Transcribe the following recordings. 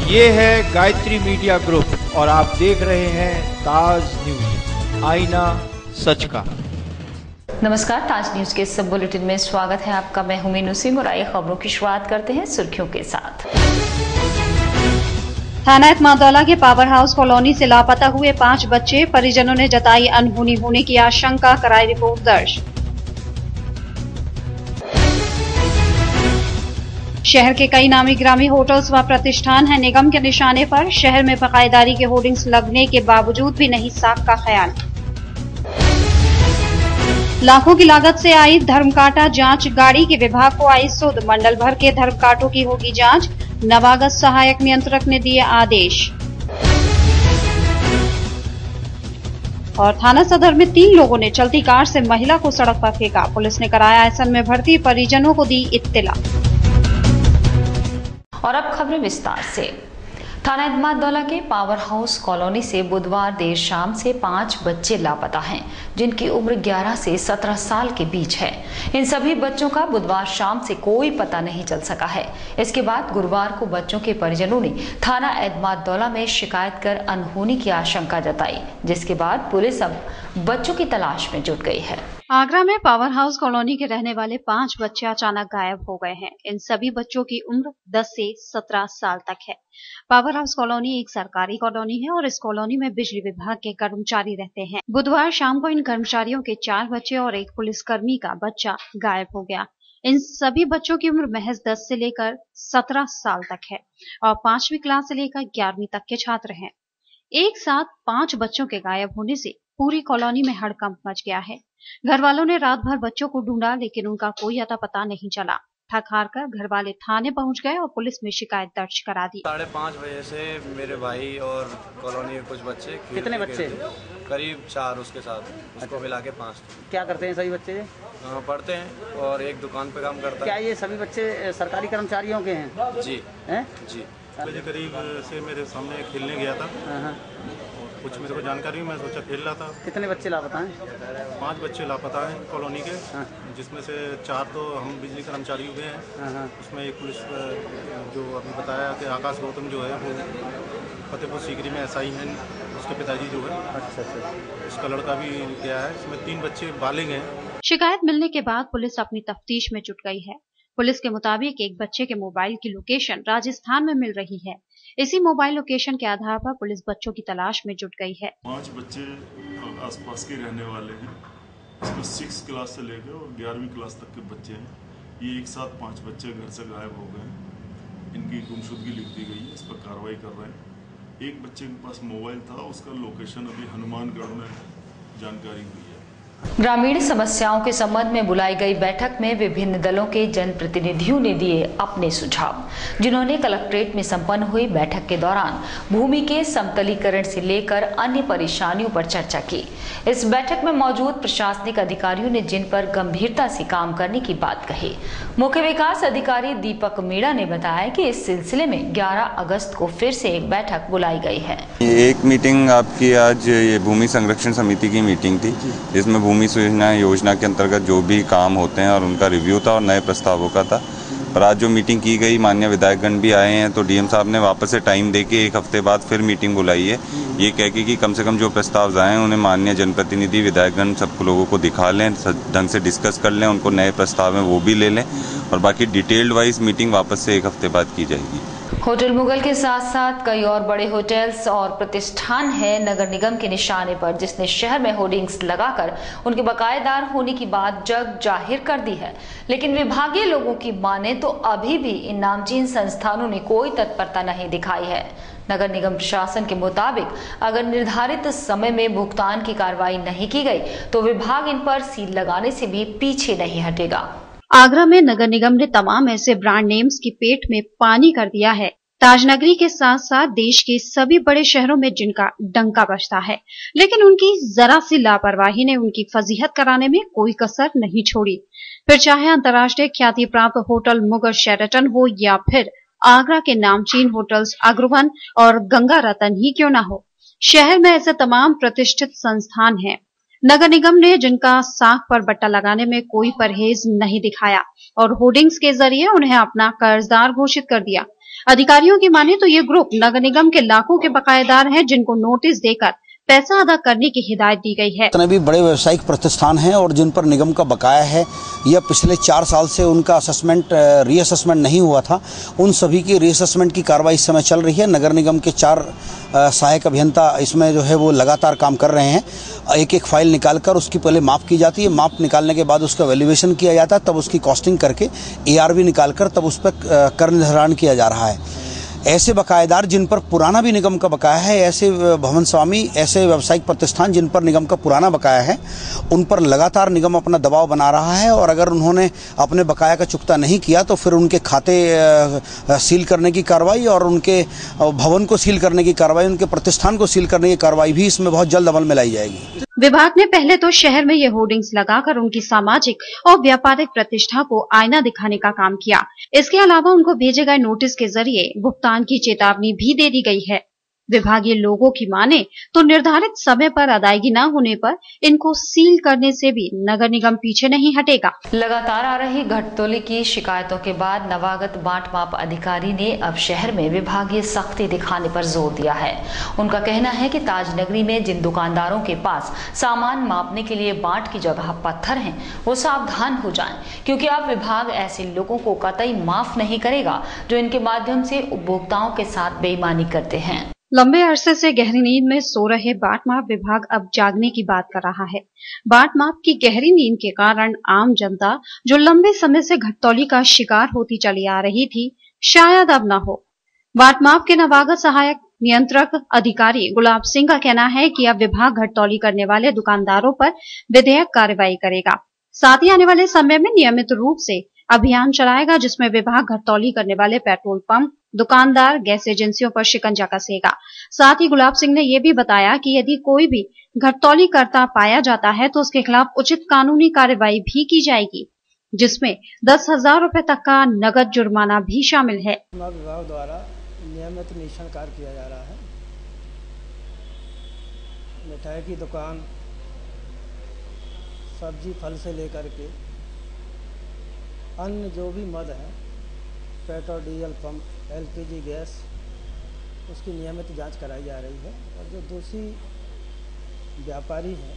ये है Gayatri media group और आप देख रहे हैं ताज न्यूज, आईना सच का। नमस्कार, ताज न्यूज के सब बुलेटिन में स्वागत है आपका। मैं हूं मीनू सिंह और आइए खबरों की शुरुआत करते हैं सुर्खियों के साथ। थाना एतमादौला के पावर हाउस कॉलोनी से लापता हुए 5 बच्चे, परिजनों ने जताई अनहोनी होने की आशंका, कराई रिपोर्ट दर्ज। शहर के कई नामी ग्रामी होटल्स व प्रतिष्ठान हैं निगम के निशाने पर। शहर में बकायेदारी के होर्डिंग्स लगने के बावजूद भी नहीं साख का ख्याल। लाखों की लागत से आई धर्मकांटा जांच गाड़ी के विभाग को आई सुध। मंडल भर के धर्मकांटों की होगी जांच, नवागत सहायक नियंत्रक ने दिए आदेश। और थाना सदर में 3 लोगों ने चलती कार से महिला को सड़क पर फेंका। पुलिस ने कराया आईएसएल में भर्ती, परिजनों को दी इत्तिला। और अब खबरें विस्तार से। थाना एतमादौला के पावर हाउस कॉलोनी से बुधवार देर शाम से 5 बच्चे लापता हैं, जिनकी उम्र 11 से 17 साल के बीच है। इन सभी बच्चों का बुधवार शाम से कोई पता नहीं चल सका है। इसके बाद गुरुवार को बच्चों के परिजनों ने थाना एतमादौला में शिकायत कर अनहोनी की आशंका जताई, जिसके बाद पुलिस अब बच्चों की तलाश में जुट गई है। आगरा में पावर हाउस कॉलोनी के रहने वाले 5 बच्चे अचानक गायब हो गए हैं। इन सभी बच्चों की उम्र 10 से 17 साल तक है। पावर हाउस कॉलोनी एक सरकारी कॉलोनी है और इस कॉलोनी में बिजली विभाग के कर्मचारी रहते हैं। बुधवार शाम को इन कर्मचारियों के 4 बच्चे और एक पुलिसकर्मी का बच्चा गायब हो गया। इन सभी बच्चों की उम्र महज 10 से लेकर 17 साल तक है और 5वीं क्लास से लेकर 11वीं तक के छात्र हैं। एक साथ 5 बच्चों के गायब होने से पूरी कॉलोनी में हड़कंप मच गया है। घर वालों ने रात भर बच्चों को ढूंढा, लेकिन उनका कोई अता पता नहीं चला। थक हार कर घर वाले थाने पहुंच गए और पुलिस में शिकायत दर्ज करा दी। 5:30 बजे से मेरे भाई और कॉलोनी के कुछ बच्चे। कितने बच्चे? करीब 4, उसके साथ उसको मिला के 5। क्या करते हैं सभी बच्चे? पढ़ते हैं और एक दुकान पे काम करता है। क्या ये सभी बच्चे सरकारी कर्मचारियों के हैं? जी हैं? जी। बजे करीब से मेरे सामने खेलने गया था और कुछ मेरे को जानकारी, मैं सोचा खेल रहा था। कितने बच्चे लापता हैं? 5 बच्चे लापता हैं कॉलोनी के, जिसमें से 4 तो हम बिजली कर्मचारी हुए हैं। उसमें एक पुलिस जो अभी बताया कि आकाश गौतम जो है वो फतेहपुर सीकरी में एसआई हैं, उसके पिताजी जो है। अच्छा। उसका लड़का भी गया है। इसमें 3 बच्चे बालिग हैं। शिकायत मिलने के बाद पुलिस अपनी तफ्तीश में जुट गई है। पुलिस के मुताबिक एक बच्चे के मोबाइल की लोकेशन राजस्थान में मिल रही है। इसी मोबाइल लोकेशन के आधार पर पुलिस बच्चों की तलाश में जुट गई है। 5 बच्चे आसपास के रहने वाले हैं। इसमें 6 क्लास से लेकर और 11वीं क्लास तक के बच्चे हैं। ये एक साथ 5 बच्चे घर से गायब हो गए हैं। इनकी गुमशुदगी लिख दी गई है, इस पर कार्रवाई कर रहे हैं। एक बच्चे के पास मोबाइल था, उसका लोकेशन अभी हनुमानगढ़ में जानकारी हुई है। ग्रामीण समस्याओं के संबंध में बुलाई गई बैठक में विभिन्न दलों के जनप्रतिनिधियों ने दिए अपने सुझाव, जिन्होंने कलेक्ट्रेट में संपन्न हुई बैठक के दौरान भूमि के समतलीकरण से लेकर अन्य परेशानियों पर चर्चा की। इस बैठक में मौजूद प्रशासनिक अधिकारियों ने जिन पर गंभीरता से काम करने की बात कही। मुख्य विकास अधिकारी दीपक मीणा ने बताया कि इस सिलसिले में 11 अगस्त को फिर से एक बैठक बुलाई गई है। एक मीटिंग आपकी आज ये भूमि संरक्षण समिति की मीटिंग थी, जिसमें भूमि योजना के अंतर्गत जो भी काम होते हैं और उनका रिव्यू था और नए प्रस्तावों का था। पर आज जो मीटिंग की गई, माननीय विधायकगण भी आए हैं, तो डीएम साहब ने वापस से टाइम देके 1 हफ्ते बाद फिर मीटिंग बुलाई है, ये कह के कि कम से कम जो प्रस्ताव आए हैं उन्हें माननीय जनप्रतिनिधि विधायकगण सब लोगों को दिखा लें, ढंग से डिस्कस कर लें, उनको नए प्रस्ताव हैं वो भी ले लें और बाकी डिटेल्ड वाइज मीटिंग वापस से 1 हफ्ते बाद की जाएगी। होटल मुगल के साथ साथ कई और बड़े होटल्स और प्रतिष्ठान हैं नगर निगम के निशाने पर, जिसने शहर में होर्डिंग्स लगाकर उनके बकायेदार होने की बात जग जाहिर कर दी है। लेकिन विभागीय लोगों की माने तो अभी भी इन नामचीन संस्थानों ने कोई तत्परता नहीं दिखाई है। नगर निगम प्रशासन के मुताबिक अगर निर्धारित समय में भुगतान की कार्रवाई नहीं की गई तो विभाग इन पर सील लगाने से भी पीछे नहीं हटेगा। आगरा में नगर निगम ने तमाम ऐसे ब्रांड नेम्स की पेट में पानी कर दिया है। ताजनगरी के साथ साथ देश के सभी बड़े शहरों में जिनका डंका बजता है, लेकिन उनकी जरा सी लापरवाही ने उनकी फजीहत कराने में कोई कसर नहीं छोड़ी। फिर चाहे अंतर्राष्ट्रीय ख्याति प्राप्त होटल मुगल शेराटन हो या फिर आगरा के नामचीन होटल्स अग्रवन और गंगा रतन ही क्यों न हो, शहर में ऐसे तमाम प्रतिष्ठित संस्थान हैं। नगर निगम ने जिनका साख पर बट्टा लगाने में कोई परहेज नहीं दिखाया और होर्डिंग्स के जरिए उन्हें अपना कर्जदार घोषित कर दिया। अधिकारियों की माने तो ये ग्रुप नगर निगम के लाखों के बकायेदार हैं, जिनको नोटिस देकर पैसा अदा करने की हिदायत दी गई है। जितने भी बड़े व्यावसायिक प्रतिष्ठान हैं और जिन पर निगम का बकाया है या पिछले 4 साल से उनका रीअसेसमेंट नहीं हुआ था, उन सभी की रीअसेसमेंट की कार्रवाई इस समय चल रही है। नगर निगम के 4 सहायक अभियंता इसमें जो है वो लगातार काम कर रहे हैं। एक एक फाइल निकालकर उसकी पहले माप की जाती है, माप निकालने के बाद उसका वैल्यूएशन किया जाता है, तब उसकी कॉस्टिंग करके ARV निकालकर तब उस पर कर निर्धारण किया जा रहा है। ऐसे बकायेदार जिन पर पुराना भी निगम का बकाया है, ऐसे भवन स्वामी, ऐसे व्यावसायिक प्रतिष्ठान जिन पर निगम का पुराना बकाया है, उन पर लगातार निगम अपना दबाव बना रहा है और अगर उन्होंने अपने बकाया का चुकता नहीं किया तो फिर उनके खाते सील करने की कार्रवाई और उनके भवन को सील करने की कार्रवाई, उनके प्रतिष्ठान को सील करने की कार्रवाई भी इसमें बहुत जल्द अमल में लाई जाएगी। विभाग ने पहले तो शहर में ये होर्डिंग्स लगाकर उनकी सामाजिक और व्यापारिक प्रतिष्ठा को आईना दिखाने का काम किया। इसके अलावा उनको भेजे गए नोटिस के जरिए भुगतान की चेतावनी भी दे दी गई है। विभागीय लोगों की माने तो निर्धारित समय पर अदायगी न होने पर इनको सील करने से भी नगर निगम पीछे नहीं हटेगा। लगातार आ रही घटतोली की शिकायतों के बाद नवागत बांट माप अधिकारी ने अब शहर में विभागीय सख्ती दिखाने पर जोर दिया है। उनका कहना है कि ताज नगरी में जिन दुकानदारों के पास सामान मापने के लिए बांट की जगह पत्थर हैं, वो सावधान हो जाएं, क्योंकि अब विभाग ऐसे लोगों को कतई माफ नहीं करेगा जो इनके माध्यम से उपभोक्ताओं के साथ बेईमानी करते हैं। लंबे अरसे से गहरी नींद में सो रहे बाट माप विभाग अब जागने की बात कर रहा है। बाट माप की गहरी नींद के कारण आम जनता जो लंबे समय से घटतौली का शिकार होती चली आ रही थी, शायद अब न हो। बाट माप के नवागत सहायक नियंत्रक अधिकारी गुलाब सिंह का कहना है कि अब विभाग घटतौली करने वाले दुकानदारों पर विधेयक कार्रवाई करेगा। साथ ही आने वाले समय में नियमित रूप से अभियान चलाएगा, जिसमें विभाग घटतौली करने वाले पेट्रोल पंप, दुकानदार, गैस एजेंसियों पर शिकंजा कसेगा। साथ ही गुलाब सिंह ने यह भी बताया कि यदि कोई भी घटतौली करता पाया जाता है तो उसके खिलाफ उचित कानूनी कार्रवाई भी की जाएगी, जिसमें 10,000 रुपए तक का नगद जुर्माना भी शामिल है। विभाग द्वारा नियमित निरीक्षण कार्य किया जा रहा है। मिठाई की दुकान, सब्जी फल से लेकर के अन्य जो भी मद है, petrol diesel pump, LPG gas, उसकी नियमित जांच कराई जा रही है और जो दोषी व्यापारी हैं,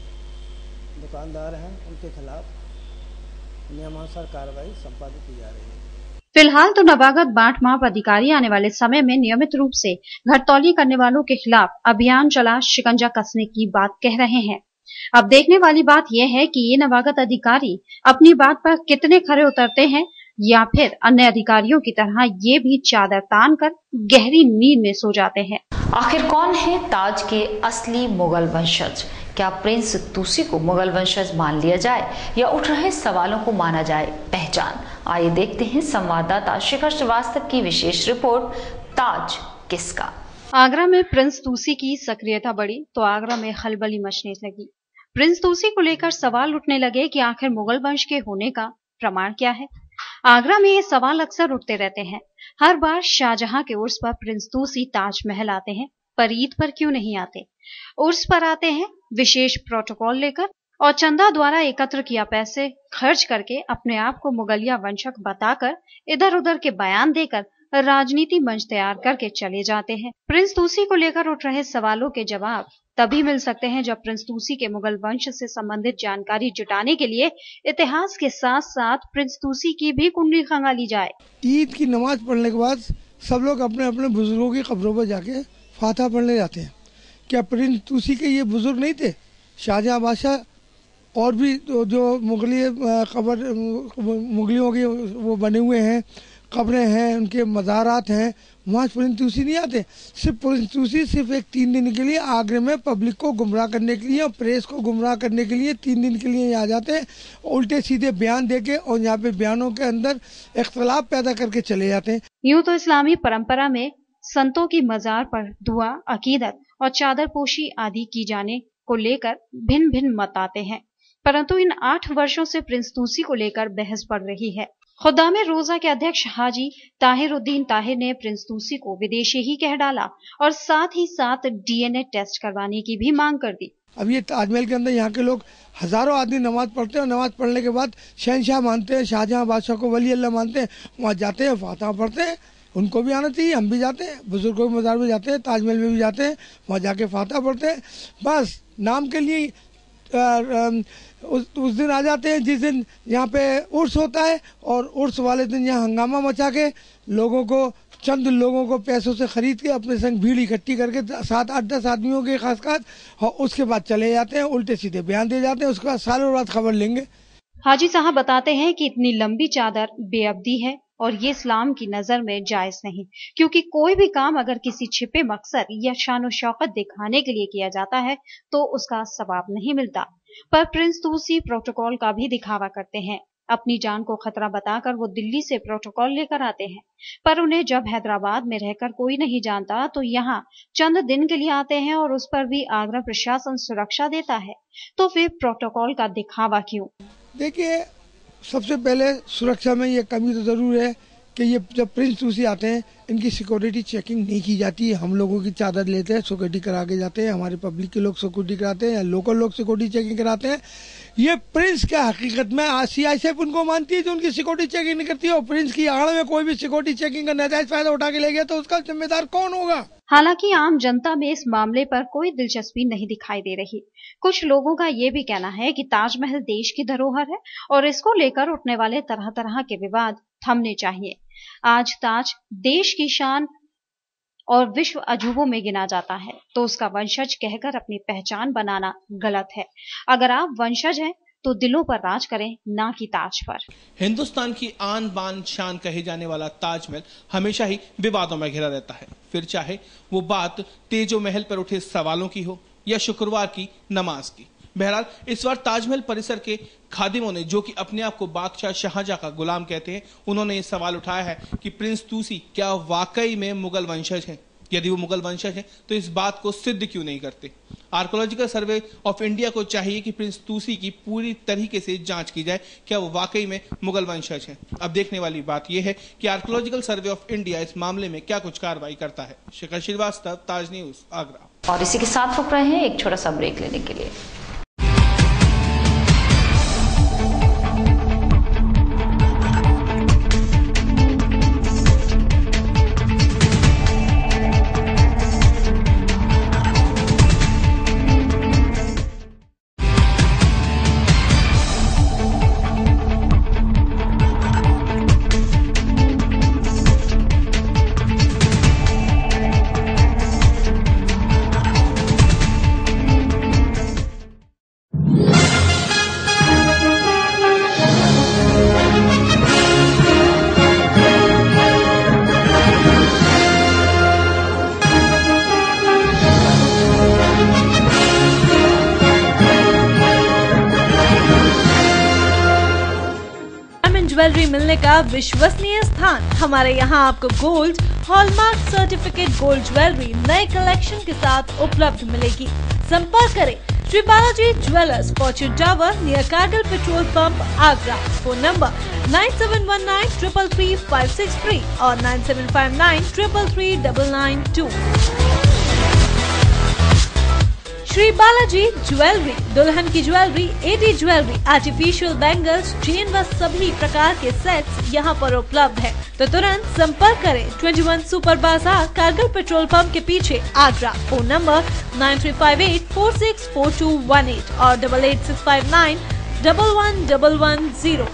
दुकानदार हैं, उनके खिलाफ नियमानुसार कार्रवाई संपादित की जा रही है। फिलहाल तो नवागत बांट माप अधिकारी आने वाले समय में नियमित रूप से घटतौली करने वालों के खिलाफ अभियान चला शिकंजा कसने की बात कह रहे हैं। अब देखने वाली बात यह है कि ये नवागत अधिकारी अपनी बात पर कितने खरे उतरते हैं या फिर अन्य अधिकारियों की तरह ये भी चादर तान कर गहरी नींद में सो जाते हैं। आखिर कौन है ताज के असली मुगल वंशज? क्या प्रिंस तुसी को मुगल वंशज मान लिया जाए या उठ रहे सवालों को माना जाए पहचान? आइए देखते हैं संवाददाता शिखर श्रीवास्तव की विशेष रिपोर्ट, ताज किसका। आगरा में प्रिंस तुसी की सक्रियता बढ़ी तो आगरा में खलबली मचने लगी। प्रिंस तुसी को लेकर सवाल उठने लगे कि आखिर मुगल वंश के होने का प्रमाण क्या है। आगरा में ये सवाल अक्सर उठते रहते हैं। हर बार शाहजहां के उर्स पर प्रिंस तुसी ताजमहल आते हैं, पर ईद पर क्यों नहीं आते? उर्स पर आते हैं विशेष प्रोटोकॉल लेकर और चंदा द्वारा एकत्र किया पैसे खर्च करके अपने आप को मुगलिया वंशक बताकर इधर उधर के बयान देकर राजनीति मंच तैयार करके चले जाते हैं। प्रिंस तुसी को लेकर उठ रहे सवालों के जवाब तभी मिल सकते हैं जब प्रिंस तुसी के मुगल वंश से संबंधित जानकारी जुटाने के लिए इतिहास के साथ साथ प्रिंस तुसी की भी कुंडली खंगाली जाए। ईद की नमाज पढ़ने के बाद सब लोग अपने अपने बुजुर्गों की कब्रों पर जाके फातहा पढ़ने जाते हैं। क्या प्रिंस तुसी के ये बुजुर्ग नहीं थे? शाहजहां बादशाह और भी जो मुगलियों के वो बने हुए हैं, कब्रें हैं, उनके मज़ारात हैं, वहाँ प्रिंस तुसी नहीं आते। सिर्फ प्रिंस तुसी सिर्फ एक 3 दिन के लिए आगरे में पब्लिक को गुमराह करने के लिए और प्रेस को गुमराह करने के लिए 3 दिन के लिए यहाँ जाते हैं, उल्टे सीधे बयान देके और यहाँ पे बयानों के अंदर इख्तलाफ पैदा करके चले जाते हैं। यूं तो इस्लामी परंपरा में संतों की मजार पर दुआ, अकीदत और चादर पोशी आदि की जाने को लेकर भिन्न भिन्न मत आते हैं, परंतु इन 8 वर्षों से प्रिंस तुसी को लेकर बहस बढ़ रही है। खुदामे रोजा के अध्यक्ष हाजी ताहिरुद्दीन ताहिर ने प्रिंस तुसी को विदेशी ही कह डाला और साथ ही साथ DNA टेस्ट करवाने की भी मांग कर दी। अब ये ताजमहल के अंदर यहाँ के लोग हजारों आदमी नमाज पढ़ते हैं और नमाज पढ़ने के बाद शहनशाह मानते हैं, शाहजहां बादशाह को वली अल्लाह मानते हैं, वहाँ जाते हैं, फातहा पढ़ते हैं उनको भी आना चाहिए। हम भी जाते हैं, बुजुर्गों के मज़ार में जाते हैं, ताजमहल में भी जाते हैं, वहाँ जाके फातह पढ़ते हैं। बस नाम के लिए उस दिन आ जाते हैं जिस दिन यहाँ पे उर्स होता है, और उर्स वाले दिन यहाँ हंगामा मचा के लोगों को, चंद लोगों को पैसों से खरीद के अपने संग भीड़ इकट्ठी करके 7-8-10 आदमियों के खासकर, और उसके बाद चले जाते हैं, उल्टे सीधे बयान दे जाते हैं। उसके बाद सालों बाद खबर लेंगे। हाजी साहब बताते हैं कि इतनी लंबी चादर बेअब्दी है और ये इस्लाम की नजर में जायज नहीं, क्योंकि कोई भी काम अगर किसी छिपे मकसद या शान शौकत दिखाने के लिए किया जाता है तो उसका सवाब नहीं मिलता। पर प्रिंस तूसी प्रोटोकॉल का भी दिखावा करते हैं। अपनी जान को खतरा बताकर वो दिल्ली से प्रोटोकॉल लेकर आते हैं, पर उन्हें जब हैदराबाद में रहकर कोई नहीं जानता तो यहाँ चंद दिन के लिए आते हैं और उस पर भी आगरा प्रशासन सुरक्षा देता है। तो फिर प्रोटोकॉल का दिखावा क्यों? देखिए, सबसे पहले सुरक्षा में ये कमी तो ज़रूर है कि ये जब प्रिंस तूसी आते हैं इनकी सिक्योरिटी चेकिंग नहीं की जाती है। हम लोगों की चादर लेते हैं, सिक्योरिटी करा के जाते हैं, हमारे पब्लिक के लोग सिक्योरिटी कराते हैं या लोकल लोग सिक्योरिटी चेकिंग कराते हैं। ये प्रिंस क्या हकीकत में CISF उनको मानती है जो उनकी सिक्योरिटी चेकिंग नहीं करती है, और प्रिंस की आड़ में कोई भी सिक्योरिटी चेकिंग का नाजायज फायदा उठा के ले गया तो उसका जिम्मेदार कौन होगा? हालांकि आम जनता में इस मामले पर कोई दिलचस्पी नहीं दिखाई दे रही। कुछ लोगों का ये भी कहना है कि ताजमहल देश की धरोहर है और इसको लेकर उठने वाले तरह तरह के विवाद थमने चाहिए। आज ताज देश की शान और विश्व अजूबों में गिना जाता है, तो उसका वंशज कहकर अपनी पहचान बनाना गलत है। अगर आप वंशज हैं तो दिलों पर राज करें, ना कि ताज पर। हिंदुस्तान की आन बान शान कहे जाने वाला ताजमहल हमेशा ही विवादों में घिरा रहता है, फिर चाहे वो बात तेजो महल पर उठे सवालों की हो या शुक्रवार की नमाज की। बहरहाल इस बार ताजमहल परिसर के खादिमों ने, जो कि अपने आप को बादशाह शाहजहां का गुलाम कहते हैं, उन्होंने ये सवाल उठाया है कि प्रिंस तूसी क्या वाकई में मुगल वंशज हैं? यदि वो मुगल वंशज हैं तो इस बात को सिद्ध क्यों नहीं करते? आर्कोलॉजिकल सर्वे ऑफ इंडिया को चाहिए कि प्रिंस तूसी की पूरी तरीके से जांच की जाए, क्या वो वाकई में मुगल वंशज हैं। अब देखने वाली बात यह है कि आर्कोलॉजिकल सर्वे ऑफ इंडिया इस मामले में क्या कुछ कार्रवाई करता है। शिखर श्रीवास्तव, ताज न्यूज, आगरा। और इसी के साथ रुक रहे हैं एक छोटा सा ब्रेक लेने के लिए। ज्वेलरी मिलने का विश्वसनीय स्थान। हमारे यहाँ आपको gold, hallmark certificate gold jewellery नए कलेक्शन के साथ उपलब्ध मिलेगी। संपर्क करें Shri Balaji jewellers, Fortune tower near Kargil petrol pump, Agra. Phone number 9719 333 563 और 9759 333 992। श्री बालाजी ज्वेलरी, दुल्हन की jewellery, AD jewellery, artificial bangles, chain व सभी प्रकार के सेट्स यहाँ पर उपलब्ध है। तो तुरंत संपर्क करें 21 सुपर बाजार, कारगिल पेट्रोल पंप के पीछे, आगरा। फोन नंबर 9358464218 और 88659 11110।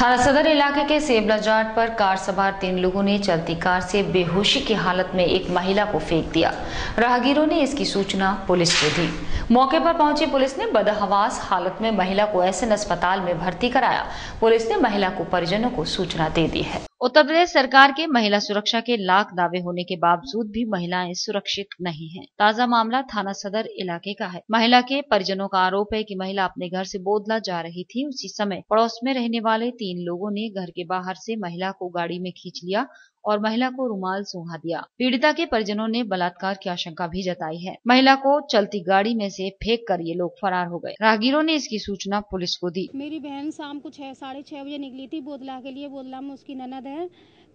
थाना सदर इलाके के सेबला जाट पर कार सवार 3 लोगों ने चलती कार से बेहोशी की हालत में एक महिला को फेंक दिया। राहगीरों ने इसकी सूचना पुलिस को दी। मौके पर पहुंची पुलिस ने बदहवास हालत में महिला को एसएन अस्पताल में भर्ती कराया। पुलिस ने महिला को परिजनों को सूचना दे दी है। उत्तर प्रदेश सरकार के महिला सुरक्षा के लाख दावे होने के बावजूद भी महिलाएं सुरक्षित नहीं हैं। ताजा मामला थाना सदर इलाके का है। महिला के परिजनों का आरोप है कि महिला अपने घर से बोदला जा रही थी। उसी समय पड़ोस में रहने वाले 3 लोगों ने घर के बाहर से महिला को गाड़ी में खींच लिया और महिला को रुमाल सूंघा दिया। पीड़िता के परिजनों ने बलात्कार की आशंका भी जताई है। महिला को चलती गाड़ी में से फेंक कर ये लोग फरार हो गए। राहगीरों ने इसकी सूचना पुलिस को दी। मेरी बहन शाम को 6-6:30 बजे निकली थी बोदला के लिए। बोदला में उसकी ननद है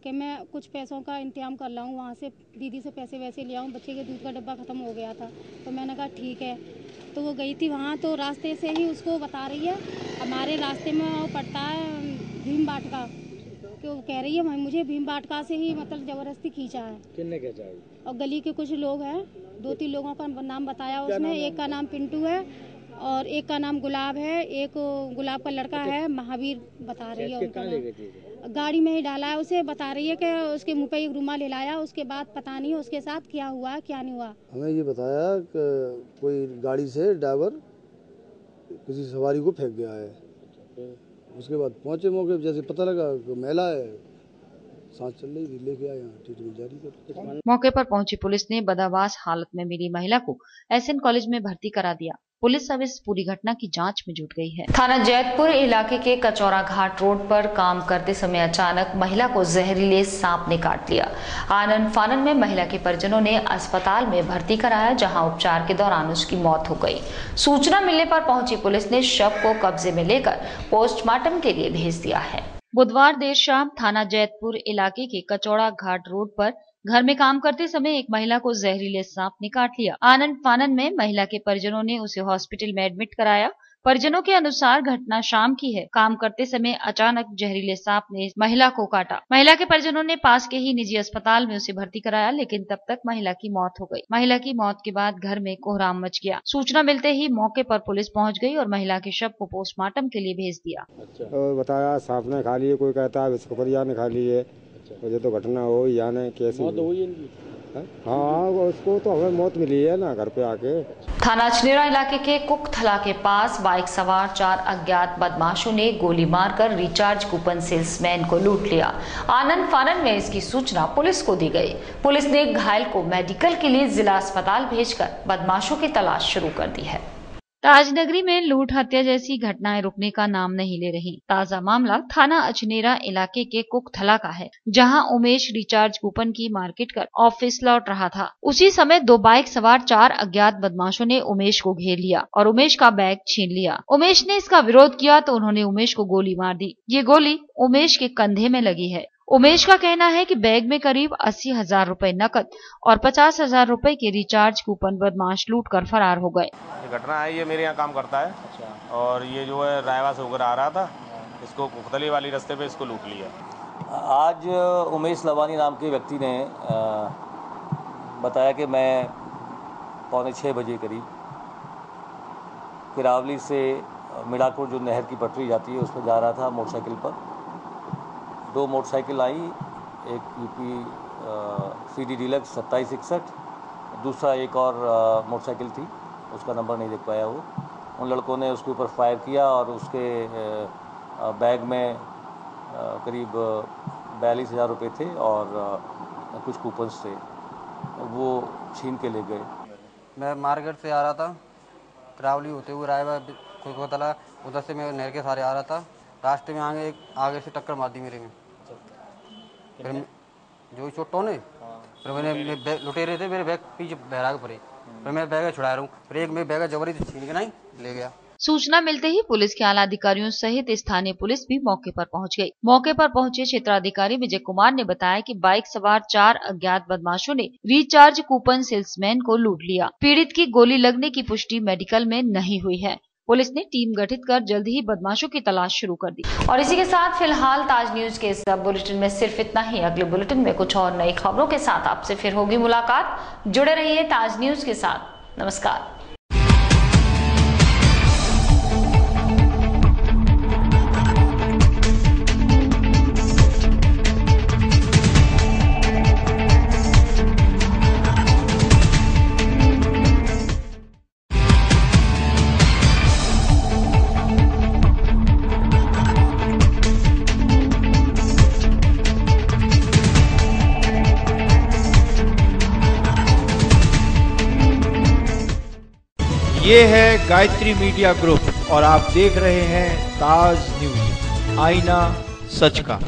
कि मैं कुछ पैसों का इंतजाम कर लाऊं, वहाँ से दीदी से पैसे वैसे ले आऊं, बच्चे के दूध का डब्बा खत्म हो गया था। तो मैंने कहा ठीक है। तो वो गई थी वहाँ, तो रास्ते से ही उसको बता रही है, हमारे रास्ते में वो पड़ता है भीम बाटका, कि वो कह रही है मुझे भीम बाटका से ही मतलब जबरदस्ती खींचा है। किसने खींचा है? और गली के कुछ लोग हैं, 2-3 लोगों का नाम बताया उसने। एक का नाम पिंटू है और एक का नाम गुलाब है, एक गुलाब का लड़का है महावीर बता रही है उनका नाम। गाड़ी में ही डाला है उसे, बता रही है कि उसके मुंह पे एक रुमाल हिलाया, उसके बाद पता नहीं उसके साथ क्या हुआ क्या नहीं हुआ। हमें ये बताया कि कोई गाड़ी से ड्राइवर किसी सवारी को फेंक गया है। उसके बाद पहुंचे मौके, जैसे पता लगा महिला है, सांस चल रही थी, लेके आए, यहाँ ट्रीटमेंट जारी कर। मौके पर पहुंची पुलिस ने बदहवास हालत में मिली महिला को एसएन कॉलेज में भर्ती करा दिया। पुलिस अब इस पूरी घटना की जांच में जुट गई है। थाना जैतपुर इलाके के कचौरा घाट रोड पर काम करते समय अचानक महिला को जहरीले सांप ने काट लिया। आनन फानन में महिला के परिजनों ने अस्पताल में भर्ती कराया, जहां उपचार के दौरान उसकी मौत हो गई। सूचना मिलने पर पहुंची पुलिस ने शव को कब्जे में लेकर पोस्टमार्टम के लिए भेज दिया है। बुधवार देर शाम थाना जैतपुर इलाके के कचौड़ा घाट रोड पर घर में काम करते समय एक महिला को जहरीले सांप ने काट लिया। आनंद फानन में महिला के परिजनों ने उसे हॉस्पिटल में एडमिट कराया। परिजनों के अनुसार घटना शाम की है। काम करते समय अचानक जहरीले सांप ने महिला को काटा। महिला के परिजनों ने पास के ही निजी अस्पताल में उसे भर्ती कराया, लेकिन तब तक महिला की मौत हो गई। महिला की मौत के बाद घर में कोहराम मच गया। सूचना मिलते ही मौके पर पुलिस पहुंच गई और महिला के शव को पोस्टमार्टम के लिए भेज दिया। बताया सांप ने खा लिए, कोई कहता है विस्कोपरिया ने खा लिए। मुझे तो घटना हो या नहीं कैसे मौत हुई इनकी? हाँ, उसको तो हमें मौत मिली है ना घर पे आके। थाना अचनेरा इलाके के कुकथला के पास बाइक सवार 4 अज्ञात बदमाशों ने गोली मारकर रिचार्ज कूपन सेल्समैन को लूट लिया। आनंद फानन में इसकी सूचना पुलिस को दी गई। पुलिस ने घायल को मेडिकल के लिए जिला अस्पताल भेजकर बदमाशों की तलाश शुरू कर दी है। ताजनगरी में लूट हत्या जैसी घटनाएं रुकने का नाम नहीं ले रही। ताजा मामला थाना अचनेरा इलाके के कुकथला का है, जहां उमेश रिचार्ज कूपन की मार्केट कर ऑफिस लौट रहा था। उसी समय 2 बाइक सवार 4 अज्ञात बदमाशों ने उमेश को घेर लिया और उमेश का बैग छीन लिया। उमेश ने इसका विरोध किया तो उन्होंने उमेश को गोली मार दी। ये गोली उमेश के कंधे में लगी है। उमेश का कहना है कि बैग में करीब 80,000 रुपए नकद और 50,000 रुपए के रिचार्ज कूपन बदमाश लूट कर फरार हो गए। ये घटना है, ये मेरे यहाँ काम करता है। अच्छा। और ये जो है रायवा से होकर आ रहा था, इसको कुकतली वाली रास्ते पे इसको लूट लिया। आज उमेश लवानी नाम के व्यक्ति ने बताया कि मैं 5:45 बजे करीब किरावली से मिलापुर जो नहर की पटरी जाती है उस पर जा रहा था मोटरसाइकिल पर। 2 मोटरसाइकिल आई, एक यूपी CD डीलक्स 2761, दूसरा एक और मोटरसाइकिल थी, उसका नंबर नहीं देख पाया वो। उन लड़कों ने उसके ऊपर फायर किया और उसके बैग में करीब 42,000 रुपये थे और कुछ कूपन्स थे, वो छीन के ले गए। मैं मार्केट से आ रहा था, किरावली होते हुए रायवा कोतला, उधर से मैं नहर के सहारे आ रहा था। रास्ते में आगे से टक्कर मार दी मेरे में। फिर जो चोटों ने फिर मैंने लुटेरे थे, मेरे बैग पीछे बहरा के पड़े, फिर मैं बैग छुड़ा रहा हूँ, फिर एक मेरे बैग जबरी छीन के नहीं ले गया। सूचना मिलते ही पुलिस के आला अधिकारियों सहित स्थानीय पुलिस भी मौके पर पहुंच गई। मौके पर पहुंचे क्षेत्राधिकारी विजय कुमार ने बताया कि बाइक सवार 4 अज्ञात बदमाशों ने रिचार्ज कूपन सेल्समैन को लूट लिया। पीड़ित की गोली लगने की पुष्टि मेडिकल में नहीं हुई है। पुलिस ने टीम गठित कर जल्द ही बदमाशों की तलाश शुरू कर दी। और इसी के साथ फिलहाल ताज न्यूज के इस बुलेटिन में सिर्फ इतना ही। अगले बुलेटिन में कुछ और नई खबरों के साथ आपसे फिर होगी मुलाकात। जुड़े रहिए ताज न्यूज के साथ। नमस्कार। ये है गायत्री मीडिया ग्रुप और आप देख रहे हैं ताज न्यूज, आईना सच का।